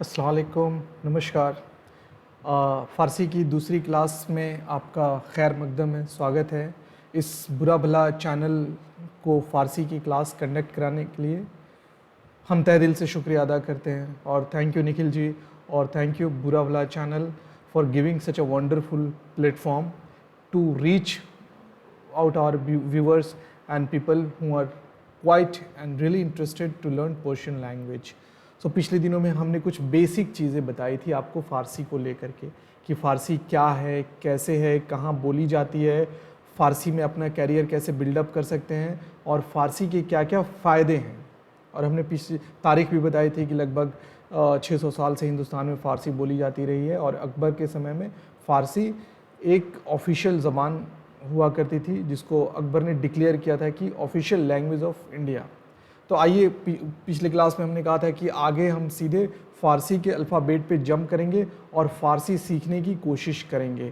अस्सलाम वालेकुम, नमस्कार। फ़ारसी की दूसरी क्लास में आपका खैर मकदम है, स्वागत है। इस बुरा भला चैनल को फ़ारसी की क्लास कंडक्ट कराने के लिए हम तहे दिल से शुक्रिया अदा करते हैं और थैंक यू निखिल जी और thank you Bura Bhala channel for giving such a wonderful platform to reach out our viewers and people who are quite and really interested to learn Persian language. So पिछले दिनों में हमने कुछ बेसिक चीज़ें बताई थी आपको फ़ारसी को लेकर के कि फ़ारसी क्या है, कैसे है, कहाँ बोली जाती है, फ़ारसी में अपना कैरियर कैसे बिल्डअप कर सकते हैं और फ़ारसी के क्या क्या फ़ायदे हैं। और हमने पिछली तारीख भी बताई थी कि लगभग 600 साल से हिंदुस्तान में फ़ारसी बोली जाती रही है और अकबर के समय में फ़ारसी एक ऑफिशियल ज़बान हुआ करती थी जिसको अकबर ने डिक्लेयर किया था कि ऑफिशियल लैंग्वेज ऑफ इंडिया। तो आइए पिछले क्लास में हमने कहा था कि आगे हम सीधे फ़ारसी के अल्फ़ाबेट पे जंप करेंगे और फ़ारसी सीखने की कोशिश करेंगे।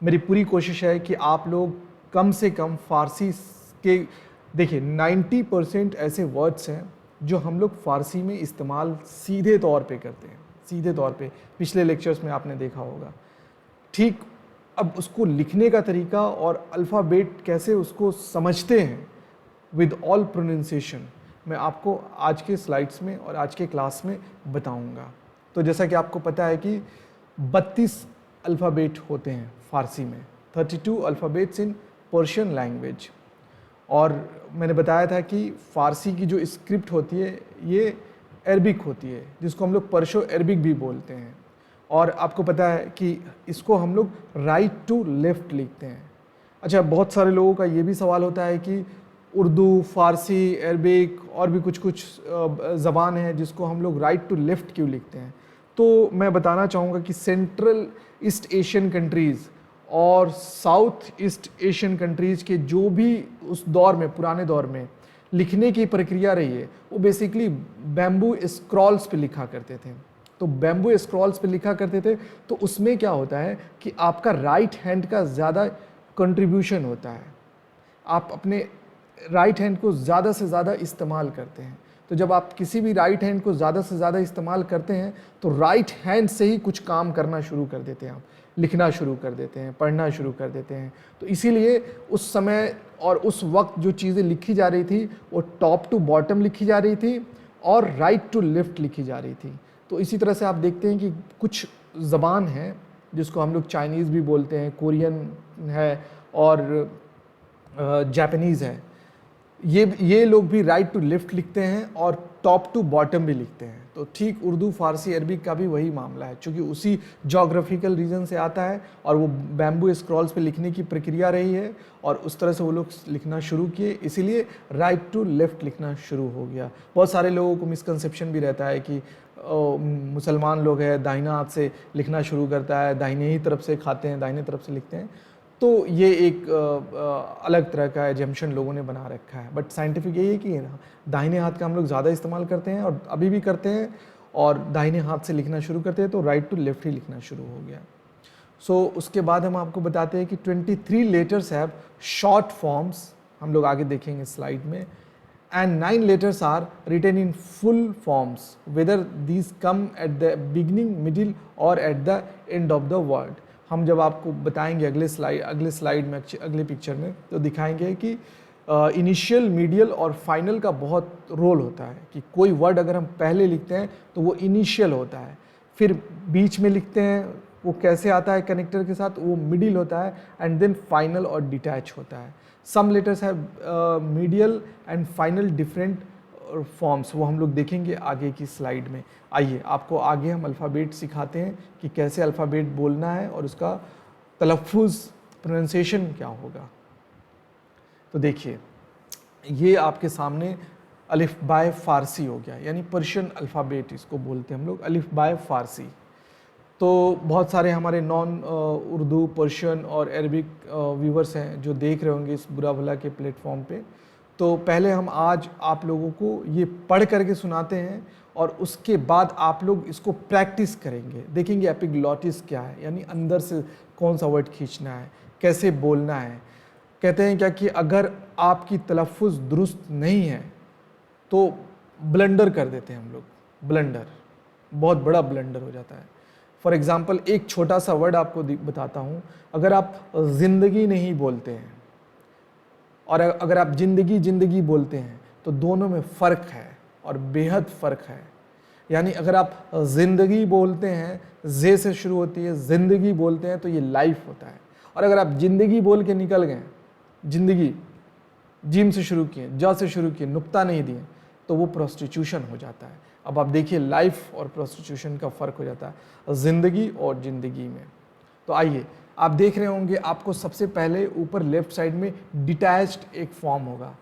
मेरी पूरी कोशिश है कि आप लोग कम से कम फ़ारसी के देखिए 90% ऐसे वर्ड्स हैं जो हम लोग फ़ारसी में इस्तेमाल सीधे तौर पे करते हैं, सीधे तौर पे पिछले लेक्चर्स में आपने देखा होगा। ठीक अब उसको लिखने का तरीका और अल्फ़ाबेट कैसे उसको समझते हैं विद ऑल प्रोनाउंसिएशन मैं आपको आज के स्लाइड्स में और आज के क्लास में बताऊंगा। तो जैसा कि आपको पता है कि 32 अल्फ़ाबेट होते हैं फ़ारसी में, 32 अल्फ़ाबेट्स इन पर्शियन लैंग्वेज। और मैंने बताया था कि फ़ारसी की जो स्क्रिप्ट होती है ये अरबिक होती है जिसको हम लोग पर्शो अरबिक भी बोलते हैं। और आपको पता है कि इसको हम लोग राइट टू लेफ़्ट लिखते हैं। अच्छा, बहुत सारे लोगों का ये भी सवाल होता है कि उर्दू, फ़ारसी, अरबिक और भी कुछ कुछ ज़बान है जिसको हम लोग राइट टू लेफ़्ट क्यों लिखते हैं। तो मैं बताना चाहूँगा कि सेंट्रल ईस्ट एशियन कंट्रीज़ और साउथ ईस्ट एशियन कंट्रीज़ के जो भी उस दौर में, पुराने दौर में लिखने की प्रक्रिया रही है वो बेसिकली बैम्बू स्क्रॉल्स पे लिखा करते थे। तो बैम्बू स्क्रॉल्स पे लिखा करते थे तो उसमें क्या होता है कि आपका राइट हैंड का ज़्यादा कंट्रीब्यूशन होता है, आप अपने राइट हैंड को ज़्यादा से ज़्यादा इस्तेमाल करते हैं। तो जब आप किसी भी राइट हैंड को ज़्यादा से ज़्यादा इस्तेमाल करते हैं तो राइट हैंड से ही कुछ काम करना शुरू कर देते हैं, आप लिखना शुरू कर देते हैं, पढ़ना शुरू कर देते हैं। तो इसीलिए उस समय और उस वक्त जो चीज़ें लिखी जा रही थी वो टॉप टू बॉटम लिखी जा रही थी और राइट टू लेफ़्ट लिखी जा रही थी। तो इसी तरह से आप देखते हैं कि कुछ ज़बान है जिसको हम लोग चाइनीज़ भी बोलते हैं, कोरियन है और जापानीज़ है, ये लोग भी राइट टू लेफ़्ट लिखते हैं और टॉप टू बॉटम भी लिखते हैं। तो ठीक उर्दू, फ़ारसी, अरबिक का भी वही मामला है, क्योंकि उसी जोग्राफिकल रीजन से आता है और वो बैम्बू स्क्रॉल्स पे लिखने की प्रक्रिया रही है और उस तरह से वो लोग लिखना शुरू किए, इसीलिए राइट टू लेफ़्ट लिखना शुरू हो गया। बहुत सारे लोगों को मिसकंसेप्शन भी रहता है कि मुसलमान लोग हैं, दाहिना हाथ से लिखना शुरू करता है, दाहिने ही तरफ से खाते हैं, दाहिने तरफ से लिखते हैं। तो ये एक अलग तरह का एजम्पशन लोगों ने बना रखा है, बट साइंटिफिक यही है कि दाहिने हाथ का हम लोग ज़्यादा इस्तेमाल करते हैं और अभी भी करते हैं और दाहिने हाथ से लिखना शुरू करते हैं तो राइट टू लेफ़्ट ही लिखना शुरू हो गया। सो उसके बाद हम आपको बताते हैं कि 23 लेटर्स हैव शॉर्ट फॉर्म्स, हम लोग आगे देखेंगे स्लाइड में, and 9 letters are written in full forms whether these come at the beginning, middle or at the end of the word। हम जब आपको बताएंगे अगले स्लाइड में, अगले पिक्चर में, तो दिखाएंगे कि इनिशियल, मीडियल और फाइनल का बहुत रोल होता है कि कोई वर्ड अगर हम पहले लिखते हैं तो वो इनिशियल होता है, फिर बीच में लिखते हैं वो कैसे आता है कनेक्टर के साथ, वो मिडिल होता है एंड देन फाइनल और डिटैच होता है। Some letters have medial and final different forms, वो हम लोग देखेंगे आगे की स्लाइड में। आइए आपको आगे हम अल्फ़ाबेट सिखाते हैं कि कैसे अल्फ़ाबेट बोलना है और उसका तलफ़ुज़, प्रोनाउंसिएशन क्या होगा। तो देखिए ये आपके सामने अलिफ बाय फ़ारसी हो गया, यानी पर्शियन अल्फ़ाबेट इसको बोलते हैं हम लोग, अलिफ बाय फ़ारसी। तो बहुत सारे हमारे नॉन उर्दू, पर्शियन और अरबिक व्यूवर्स हैं जो देख रहे होंगे इस बुरा भला के प्लेटफॉर्म पे। तो पहले हम आज आप लोगों को ये पढ़ करके सुनाते हैं और उसके बाद आप लोग इसको प्रैक्टिस करेंगे, देखेंगे एपिग्लॉटिस क्या है, यानी अंदर से कौन सा वर्ड खींचना है, कैसे बोलना है। कहते हैं क्या कि अगर आपकी तलफ़ुज़ दुरुस्त नहीं है तो ब्लंडर कर देते हैं हम लोग, ब्लंडर बहुत बड़ा ब्लंडर हो जाता है। फॉर एग्जाम्पल एक छोटा सा वर्ड आपको बताता हूँ, अगर आप ज़िंदगी नहीं बोलते हैं और अगर आप जिंदगी जिंदगी बोलते हैं तो दोनों में फ़र्क है और बेहद फ़र्क है। यानी अगर आप ज़िंदगी बोलते हैं, जे से शुरू होती है, ज़िंदगी बोलते हैं तो ये लाइफ होता है। और अगर आप जिंदगी बोल के निकल गए, जिंदगी जिम से शुरू किए, जा से शुरू किए, नुक्ता नहीं दिए, तो वो प्रोस्टिट्यूशन हो जाता है। अब आप देखिए लाइफ और प्रोस्टिट्यूशन का फ़र्क हो जाता है ज़िंदगी और ज़िंदगी में। तो आइए, आप देख रहे होंगे आपको सबसे पहले ऊपर लेफ्ट साइड में डिटैच्ड एक फॉर्म होगा,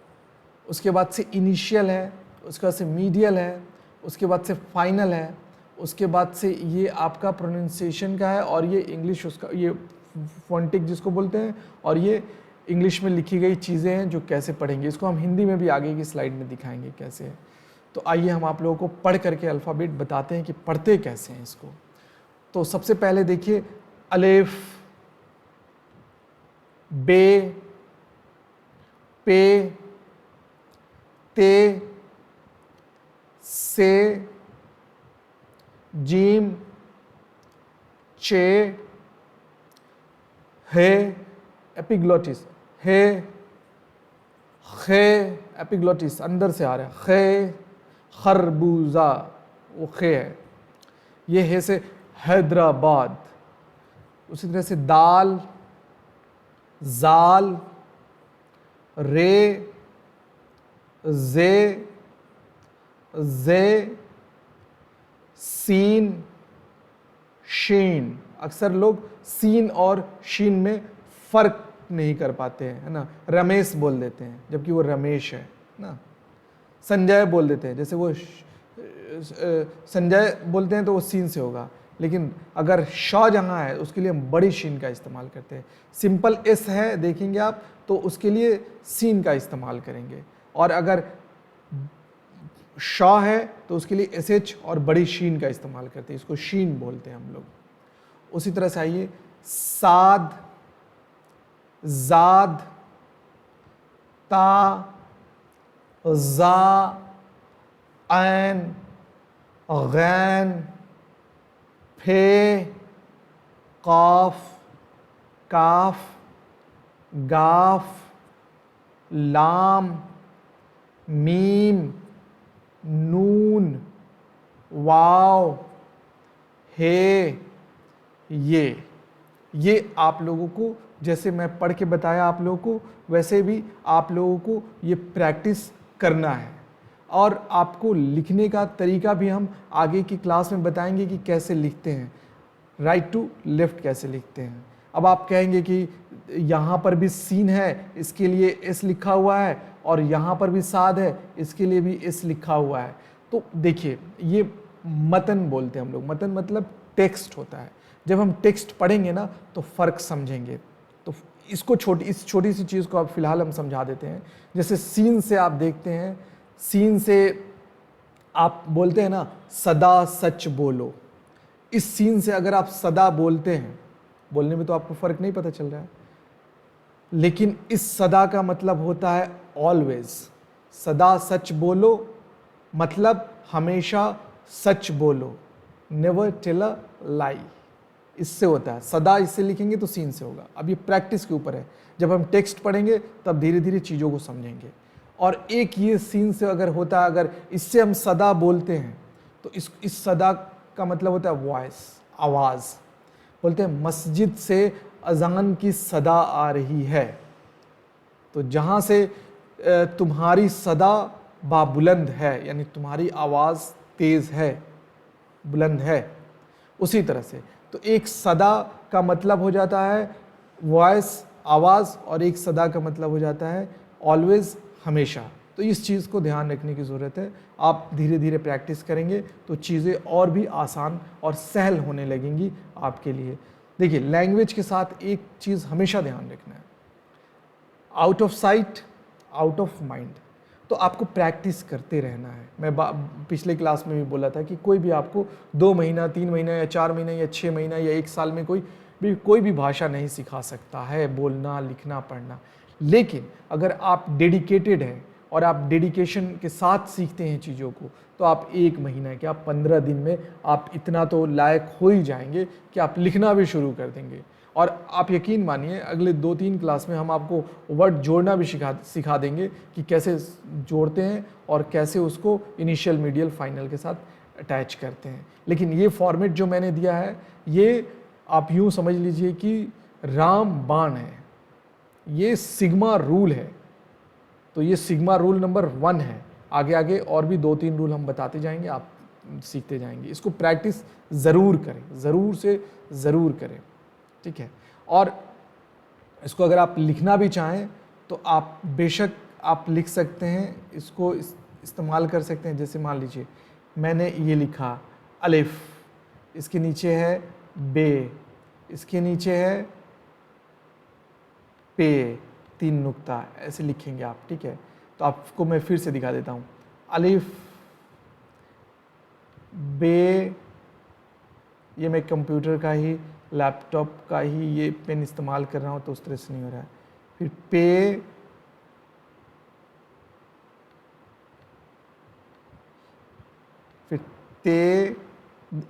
उसके बाद से इनिशियल है, उसके बाद से मीडियल है, उसके बाद से फाइनल है, उसके बाद से ये आपका प्रोनाउंसिएशन का है और ये इंग्लिश उसका, ये फोनेटिक जिसको बोलते हैं, और ये इंग्लिश में लिखी गई चीज़ें हैं जो कैसे पढ़ेंगे। इसको हम हिंदी में भी आगे की स्लाइड में दिखाएंगे कैसे है। तो आइए हम आप लोगों को पढ़ करके अल्फ़ाबेट बताते हैं कि पढ़ते कैसे हैं इसको। तो सबसे पहले देखिए, अलिफ, बे, पे, ते, से, जीम, चे, हे, एपिग्लोटिस, हे, खे, एपिग्लोटिस अंदर से आ रहा है, खे, खरबूजा, वो खे है। ये है से हैदराबाद। उसी तरह से दाल, जाल, रे, जे, सीन, शीन। अक्सर लोग सीन और शीन में फ़र्क नहीं कर पाते हैं, है ना। रमेश बोल देते हैं जबकि वो रमेश है ना। संजय बोल देते हैं, जैसे वो संजय बोलते हैं तो वो सीन से होगा, लेकिन अगर शॉ जहाँ है उसके लिए हम बड़ी शीन का इस्तेमाल करते हैं। सिंपल एस है देखेंगे आप तो उसके लिए सीन का इस्तेमाल करेंगे, और अगर शॉ है तो उसके लिए एस एच और बड़ी शीन का इस्तेमाल करते हैं, इसको शीन बोलते हैं हम लोग। उसी तरह से आइए, साद, जाद, ता, जा, ऐन, गैन, फे, काफ, काफ, गाफ, लाम, मीम, नून, वाव, हे, ये आप लोगों को, जैसे मैं पढ़ के बताया आप लोगों को, वैसे भी आप लोगों को ये प्रैक्टिस करना है। और आपको लिखने का तरीका भी हम आगे की क्लास में बताएंगे कि कैसे लिखते हैं, राइट टू लेफ्ट कैसे लिखते हैं। अब आप कहेंगे कि यहाँ पर भी सीन है, इसके लिए एस लिखा हुआ है, और यहाँ पर भी साद है, इसके लिए भी एस लिखा हुआ है। तो देखिए, ये मतन बोलते हैं हम लोग। मतन मतलब टेक्स्ट होता है। जब हम टेक्स्ट पढ़ेंगे ना तो फ़र्क समझेंगे। तो इस छोटी सी चीज़ को अब फिलहाल हम समझा देते हैं। जैसे सीन से आप देखते हैं, सीन से आप बोलते हैं ना, सदा सच बोलो। इस सीन से अगर आप सदा बोलते हैं, बोलने में तो आपको फ़र्क नहीं पता चल रहा है, लेकिन इस सदा का मतलब होता है ऑलवेज। सदा सच बोलो मतलब हमेशा सच बोलो, नेवर टेल अ लाई। इससे होता है सदा, इससे लिखेंगे तो सीन से होगा। अब ये प्रैक्टिस के ऊपर है, जब हम टेक्स्ट पढ़ेंगे तब धीरे धीरे चीज़ों को समझेंगे। और एक ये सीन से अगर होता है, अगर इससे हम सदा बोलते हैं तो इस सदा का मतलब होता है वॉइस, आवाज़। बोलते हैं मस्जिद से अजान की सदा आ रही है, तो जहाँ से तुम्हारी सदा बाबुलंद है, यानी तुम्हारी आवाज़ तेज़ है, बुलंद है। उसी तरह से तो एक सदा का मतलब हो जाता है वॉइस, आवाज़, और एक सदा का मतलब हो जाता है ऑलवेज, हमेशा। तो इस चीज़ को ध्यान रखने की ज़रूरत है। आप धीरे धीरे प्रैक्टिस करेंगे तो चीज़ें और भी आसान और सहल होने लगेंगी आपके लिए। देखिए, लैंग्वेज के साथ एक चीज़ हमेशा ध्यान रखना है, out of sight out of mind. तो आपको प्रैक्टिस करते रहना है। मैं पिछले क्लास में भी बोला था कि कोई भी आपको 2 महीना, 3 महीना या 4 महीना या 6 महीना या 1 साल में कोई भी भाषा नहीं सिखा सकता है, बोलना, लिखना, पढ़ना। लेकिन अगर आप डेडिकेटेड हैं और आप डेडिकेशन के साथ सीखते हैं चीज़ों को, तो आप 1 महीना क्या 15 दिन में आप इतना तो लायक हो ही जाएंगे कि आप लिखना भी शुरू कर देंगे। और आप यकीन मानिए अगले 2-3 क्लास में हम आपको वर्ड जोड़ना भी सिखा देंगे कि कैसे जोड़ते हैं और कैसे उसको इनिशियल, मीडियल, फाइनल के साथ अटैच करते हैं। लेकिन ये फॉर्मेट जो मैंने दिया है, ये आप यूँ समझ लीजिए कि रामबाण है, ये सिग्मा रूल है। तो ये सिग्मा रूल नंबर 1 है। आगे आगे और भी 2-3 रूल हम बताते जाएंगे, आप सीखते जाएंगे। इसको प्रैक्टिस ज़रूर करें, ज़रूर से ज़रूर करें, ठीक है। और इसको अगर आप लिखना भी चाहें तो आप बेशक आप लिख सकते हैं, इसको इस्तेमाल कर सकते हैं। जैसे मान लीजिए मैंने ये लिखा अलिफ, इसके नीचे है बे, इसके नीचे है पे, 3 नुक्ता, ऐसे लिखेंगे आप, ठीक है। तो आपको मैं फिर से दिखा देता हूँ, अलिफ बे, ये मैं कंप्यूटर का ही, लैपटॉप का ही ये पेन इस्तेमाल कर रहा हूँ तो उस तरह से नहीं हो रहा है। फिर पे, फिर ते,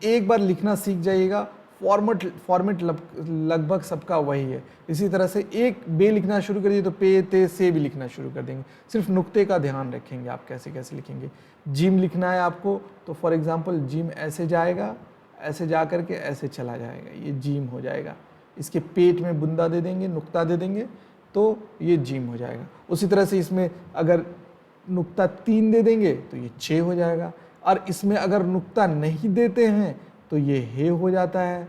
एक बार लिखना सीख जाइएगा, फॉर्मेट लगभग सबका वही है। इसी तरह से एक बे लिखना शुरू करिए तो पे, ते, से भी लिखना शुरू कर देंगे। सिर्फ नुक्ते का ध्यान रखेंगे आप कैसे कैसे लिखेंगे। जिम लिखना है आपको तो फॉर एग्जांपल जिम ऐसे जाएगा, ऐसे जा करके ऐसे चला जाएगा, ये जिम हो जाएगा। इसके पेट में बुंदा दे देंगे, नुक्ता दे देंगे तो ये जिम हो जाएगा। उसी तरह से इसमें अगर नुक्ता 3 दे देंगे तो ये 6 हो जाएगा। और इसमें अगर नुक्ता नहीं देते हैं तो ये हे हो जाता है।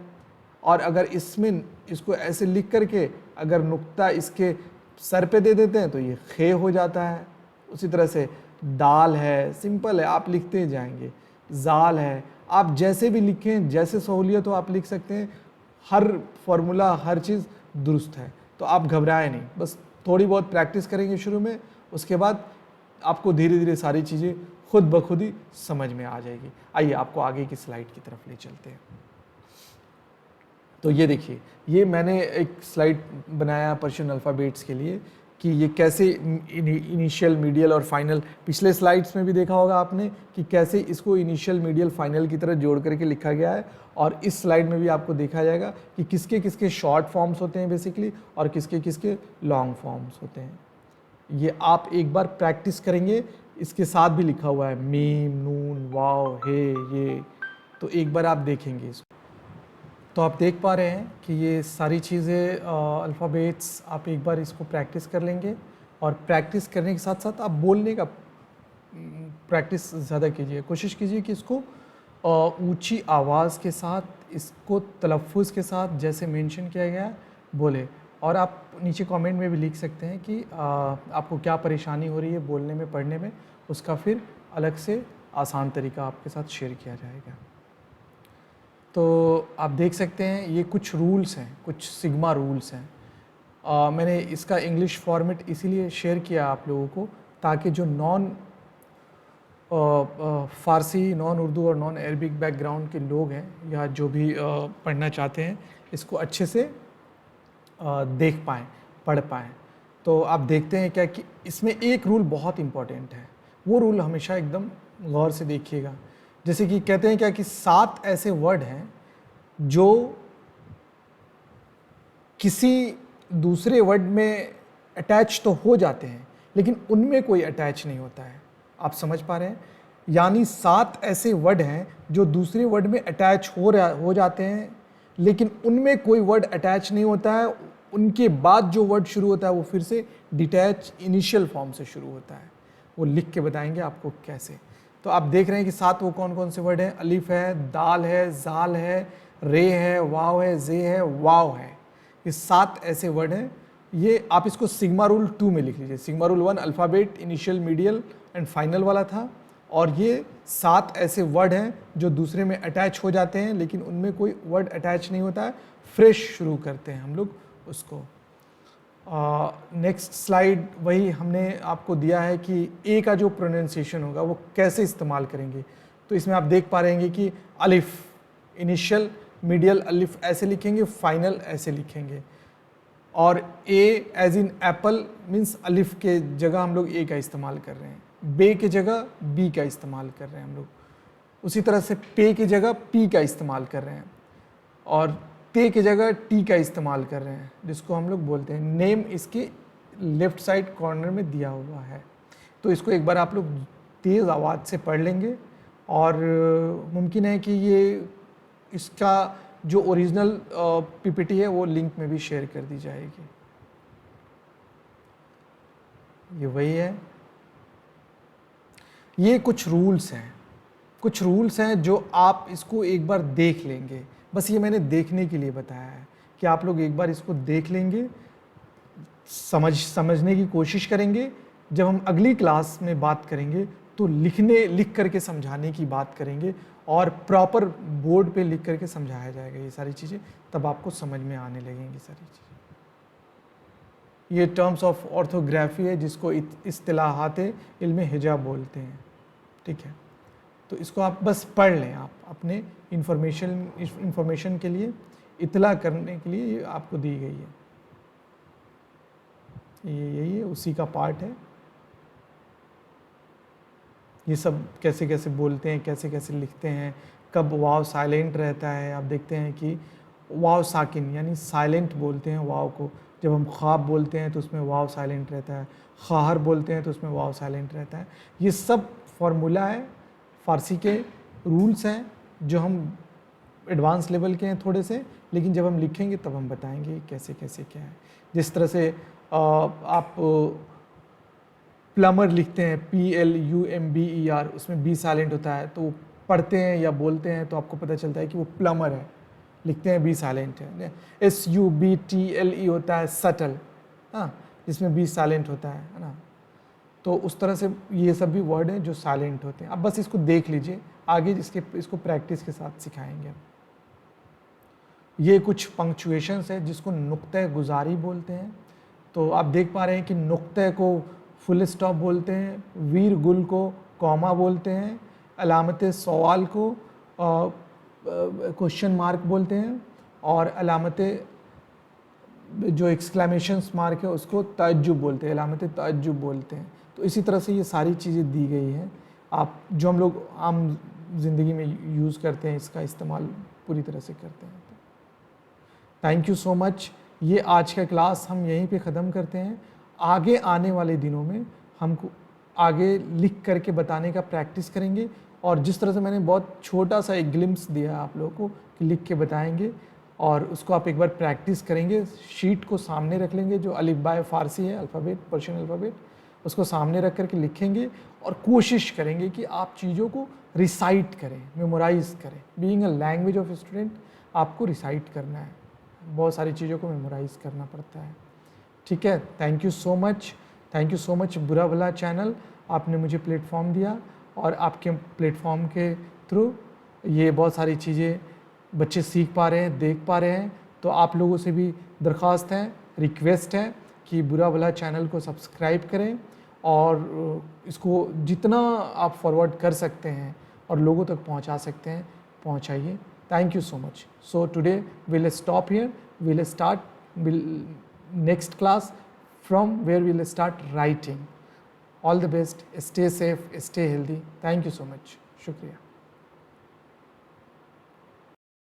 और अगर इसमें इसको ऐसे लिख करके अगर नुक्ता इसके सर पे दे देते हैं तो ये खे हो जाता है। उसी तरह से दाल है, सिंपल है, आप लिखते जाएंगे। जाल है, आप जैसे भी लिखें, जैसे सहूलियत हो आप लिख सकते हैं। हर फॉर्मूला, हर चीज़ दुरुस्त है, तो आप घबराएं नहीं। बस थोड़ी बहुत प्रैक्टिस करेंगे शुरू में, उसके बाद आपको धीरे धीरे सारी चीज़ें खुद ब खुद ही समझ में आ जाएगी। आइए आपको आगे की स्लाइड की तरफ ले चलते हैं। तो ये देखिए, ये मैंने एक स्लाइड बनाया पर्शियन अल्फ़ाबेट्स के लिए कि ये कैसे इनिशियल, मीडियल और फाइनल, पिछले स्लाइड्स में भी देखा होगा आपने कि कैसे इसको इनिशियल, मीडियल, फाइनल की तरह जोड़ करके लिखा गया है। और इस स्लाइड में भी आपको देखा जाएगा कि किसके किसके शॉर्ट फॉर्म्स होते हैं बेसिकली और किसके किसके लॉन्ग फॉर्म्स होते हैं। ये आप एक बार प्रैक्टिस करेंगे, इसके साथ भी लिखा हुआ है मीम, नून, वाव, हे, ये, तो एक बार आप देखेंगे इसको तो आप देख पा रहे हैं कि ये सारी चीज़ें अल्फ़ाबेट्स, आप एक बार इसको प्रैक्टिस कर लेंगे। और प्रैक्टिस करने के साथ साथ आप बोलने का प्रैक्टिस ज़्यादा कीजिए। कोशिश कीजिए कि इसको ऊंची आवाज़ के साथ, इसको तलफ़ुज़ के साथ जैसे मेंशन किया गया है बोले। और आप नीचे कमेंट में भी लिख सकते हैं कि आपको क्या परेशानी हो रही है बोलने में, पढ़ने में, उसका फिर अलग से आसान तरीका आपके साथ शेयर किया जाएगा। तो आप देख सकते हैं ये कुछ रूल्स हैं, कुछ सिग्मा रूल्स हैं। मैंने इसका इंग्लिश फॉर्मेट इसीलिए शेयर किया आप लोगों को ताकि जो नॉन फ़ारसी, नॉन उर्दू और नॉन अरबिक बैकग्राउंड के लोग हैं या जो भी पढ़ना चाहते हैं इसको अच्छे से देख पाएँ, पढ़ पाएँ। तो आप देखते हैं क्या कि इसमें एक रूल बहुत इम्पॉर्टेंट है, वो रूल हमेशा एकदम गौर से देखिएगा। जैसे कि कहते हैं क्या कि 7 ऐसे वर्ड हैं जो किसी दूसरे वर्ड में अटैच तो हो जाते हैं लेकिन उनमें कोई अटैच नहीं होता है। आप समझ पा रहे हैं? यानी 7 ऐसे वर्ड हैं जो दूसरे वर्ड में अटैच हो जाते हैं लेकिन उनमें कोई वर्ड अटैच नहीं होता है। उनके बाद जो वर्ड शुरू होता है वो फिर से डिटैच इनिशियल फॉर्म से शुरू होता है। वो लिख के बताएंगे आपको कैसे। तो आप देख रहे हैं कि 7 वो कौन कौन से वर्ड हैं। अलिफ है, दाल है, जाल है, रे है, वाव है, जे है, वाव है। ये 7 ऐसे वर्ड हैं। ये आप इसको सिग्मा रूल 2 में लिख लीजिए। Sigma rule 1 alphabet, initial, medial and final वाला था। और ये 7 ऐसे वर्ड हैं जो दूसरे में अटैच हो जाते हैं लेकिन उनमें कोई वर्ड अटैच नहीं होता है। फ्रेश शुरू करते हैं हम लोग उसको। नेक्स्ट स्लाइड वही हमने आपको दिया है कि ए का जो प्रोनाउंसिएशन होगा वो कैसे इस्तेमाल करेंगे। तो इसमें आप देख पा रहे हैं कि अलिफ इनिशियल, मीडियल अलिफ ऐसे लिखेंगे, फाइनल ऐसे लिखेंगे। और ए एज इन एप्पल मीन्स अलिफ के जगह हम लोग ए का इस्तेमाल कर रहे हैं, बे के जगह बी का इस्तेमाल कर रहे हैं हम लोग। उसी तरह से पे की जगह पी का इस्तेमाल कर रहे हैं और ते की जगह टी का इस्तेमाल कर रहे हैं, जिसको हम लोग बोलते हैं नेम इसके लेफ्ट साइड कॉर्नर में दिया हुआ है। तो इसको एक बार आप लोग तेज़ आवाज़ से पढ़ लेंगे और मुमकिन है कि ये इसका जो ओरिजिनल पीपीटी है वो लिंक में भी शेयर कर दी जाएगी। ये वही है, ये कुछ रूल्स हैं जो आप इसको एक बार देख लेंगे। बस ये मैंने देखने के लिए बताया है कि आप लोग एक बार इसको देख लेंगे, समझने की कोशिश करेंगे। जब हम अगली क्लास में बात करेंगे तो लिख करके समझाने की बात करेंगे और प्रॉपर बोर्ड पे लिख करके समझाया जाएगा ये सारी चीज़ें, तब आपको समझ में आने लगेंगी सारी चीज़ें। ये टर्म्स ऑफ ऑर्थोग्राफी है जिसको इस्तिलाहाते इल्म हिजाब बोलते हैं, ठीक है। तो इसको आप बस पढ़ लें, आप अपने इंफॉर्मेशन के लिए, इतला करने के लिए ये आपको दी गई है। ये यही है, उसी का पार्ट है। ये सब कैसे कैसे बोलते हैं, कैसे कैसे लिखते हैं, कब वाव साइलेंट रहता है। आप देखते हैं कि वाव साकिन यानी साइलेंट बोलते हैं वाव को। जब हम ख्वाब बोलते हैं तो उसमें वाव साइलेंट रहता है, खाहर बोलते हैं तो उसमें वाव साइलेंट रहता है। ये सब फार्मूला है, फ़ारसी के रूल्स हैं जो हम एडवांस लेवल के हैं थोड़े से, लेकिन जब हम लिखेंगे तब हम बताएंगे कैसे कैसे क्या है। जिस तरह से आप प्लमर लिखते हैं PLUMBER, उसमें बी साइलेंट होता है, तो पढ़ते हैं या बोलते हैं तो आपको पता चलता है कि वो प्लमर है, लिखते हैं बी साइलेंट है। SUBTLE होता है सटल, हाँ, जिसमें बी साइलेंट होता है ना। तो उस तरह से ये सब भी वर्ड हैं जो साइलेंट होते हैं। अब बस इसको देख लीजिए, आगे इसको प्रैक्टिस के साथ सिखाएंगे हम। ये कुछ पंक्चुएशंस है जिसको नुक्ते गुजारी बोलते हैं। तो आप देख पा रहे हैं कि नुक्ते को फुल स्टॉप बोलते हैं, वीर गुल को कॉमा बोलते हैं, अलामत सवाल को क्वेश्चन मार्क बोलते हैं और अलामत जो एक्सक्लेमेशन मार्क है उसको तअज्जुब बोलते हैं, अलामत तअज्जुब बोलते हैं। तो इसी तरह से ये सारी चीज़ें दी गई हैं, आप जो हम लोग आम ज़िंदगी में यूज़ करते हैं, इसका इस्तेमाल पूरी तरह से करते हैं। Thank you so much. ये आज का क्लास हम यहीं पे ख़त्म करते हैं। आगे आने वाले दिनों में हमको आगे लिख करके बताने का प्रैक्टिस करेंगे, और जिस तरह से मैंने बहुत छोटा सा एक ग्लिम्स दिया आप लोगों को कि लिख के बताएंगे, और उसको आप एक बार प्रैक्टिस करेंगे। शीट को सामने रख लेंगे, जो अलिफ बाय फ़ारसी है अल्फ़ाबेट, पर्शियन अल्फ़ाबेट, उसको सामने रख करके लिखेंगे और कोशिश करेंगे कि आप चीज़ों को रिसाइट करें, मेमोराइज़ करें। Being a language of student आपको रिसाइट करना है, बहुत सारी चीज़ों को मेमोराइज़ करना पड़ता है, ठीक है। थैंक यू सो मच बुरा भला चैनल, आपने मुझे प्लेटफॉर्म दिया और आपके प्लेटफॉर्म के थ्रू ये बहुत सारी चीज़ें बच्चे सीख पा रहे हैं, देख पा रहे हैं। तो आप लोगों से भी दरख्वास्त है, रिक्वेस्ट है कि बुरा भला चैनल को सब्सक्राइब करें और इसको जितना आप फॉरवर्ड कर सकते हैं और लोगों तक पहुंचा सकते हैं पहुंचाइए। Thank you so much. So today we'll stop here, we'll start next class from where we'll start writing. All the best, stay safe, stay healthy. Thank you so much. शुक्रिया।